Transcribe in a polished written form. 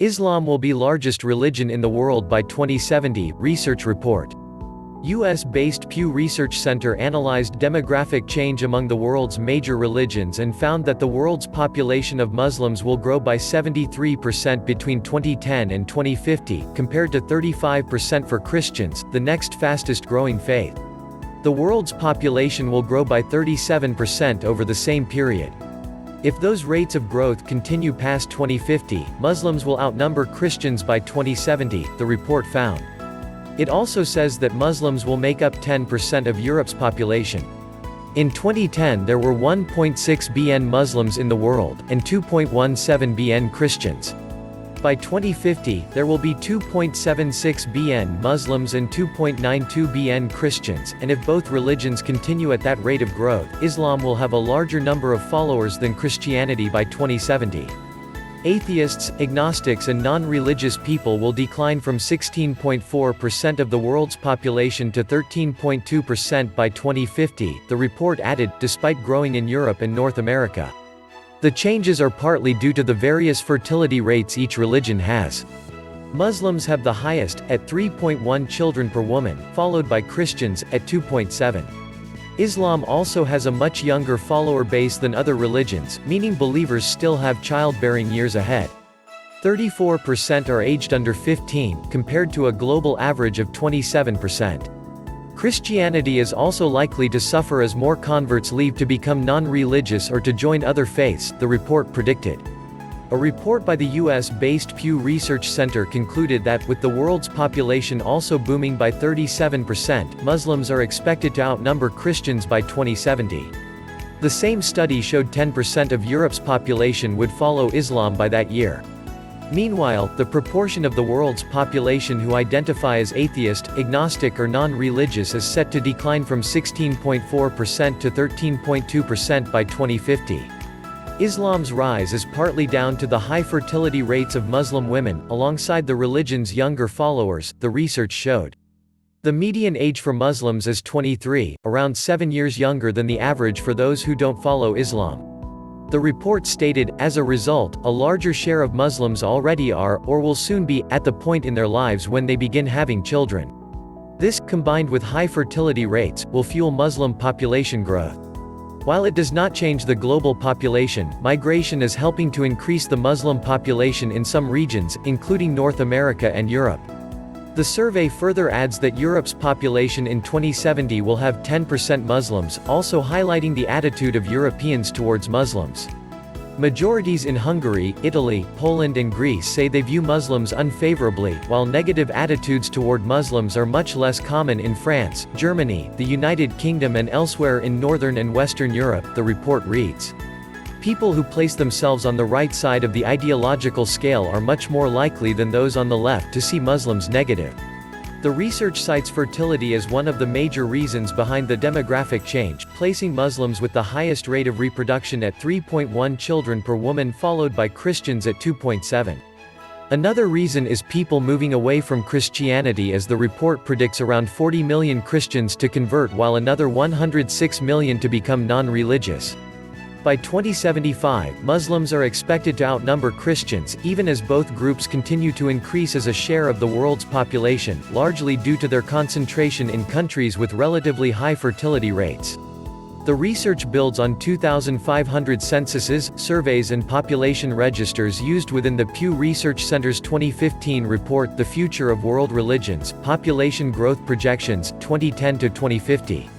Islam will be largest religion in the world by 2070, research report. US-based Pew Research Centre analyzed demographic change among the world's major religions and found that the world's population of Muslims will grow by 73% between 2010 and 2050, compared to 35% for Christians, the next fastest growing faith. The world's population will grow by 37% over the same period. If those rates of growth continue past 2050, Muslims will outnumber Christians by 2070, the report found. It also says that Muslims will make up 10% of Europe's population. In 2010 there were 1.6 billion Muslims in the world, and 2.17 billion Christians. By 2050, there will be 2.76 billion Muslims and 2.92 billion Christians, and if both religions continue at that rate of growth, Islam will have a larger number of followers than Christianity by 2070. Atheists, agnostics and non-religious people will decline from 16.4% of the world's population to 13.2% by 2050, the report added, despite growing in Europe and North America. The changes are partly due to the various fertility rates each religion has. Muslims have the highest, at 3.1 children per woman, followed by Christians, at 2.7. Islam also has a much younger follower base than other religions, meaning believers still have childbearing years ahead. 34% are aged under 15, compared to a global average of 27%. Christianity is also likely to suffer as more converts leave to become non-religious or to join other faiths, the report predicted. A report by the US-based Pew Research Centre concluded that, with the world's population also booming by 37%, Muslims are expected to outnumber Christians by 2070. The same study showed 10% of Europe's population would follow Islam by that year. Meanwhile, the proportion of the world's population who identify as atheist, agnostic or non-religious is set to decline from 16.4% to 13.2% by 2050. Islam's rise is partly down to the high fertility rates of Muslim women, alongside the religion's younger followers, the research showed. The median age for Muslims is 23, around 7 years younger than the average for those who don't follow Islam. The report stated, as a result, a larger share of Muslims already are, or will soon be, at the point in their lives when they begin having children. This, combined with high fertility rates, will fuel Muslim population growth. While it does not change the global population, migration is helping to increase the Muslim population in some regions, including North America and Europe. The survey further adds that Europe's population in 2070 will have 10% Muslims, also highlighting the attitude of Europeans towards Muslims. Majorities in Hungary, Italy, Poland and Greece say they view Muslims unfavorably, while negative attitudes toward Muslims are much less common in France, Germany, the United Kingdom and elsewhere in Northern and Western Europe, the report reads. People who place themselves on the right side of the ideological scale are much more likely than those on the left to see Muslims negative. The research cites fertility as one of the major reasons behind the demographic change, placing Muslims with the highest rate of reproduction at 3.1 children per woman, followed by Christians at 2.7. Another reason is people moving away from Christianity, as the report predicts around 40 million Christians to convert while another 106 million to become non-religious. By 2075, Muslims are expected to outnumber Christians, even as both groups continue to increase as a share of the world's population, largely due to their concentration in countries with relatively high fertility rates. The research builds on 2,500 censuses, surveys and population registers used within the Pew Research Centre's 2015 report The Future of World Religions, Population Growth Projections, 2010 to 2050.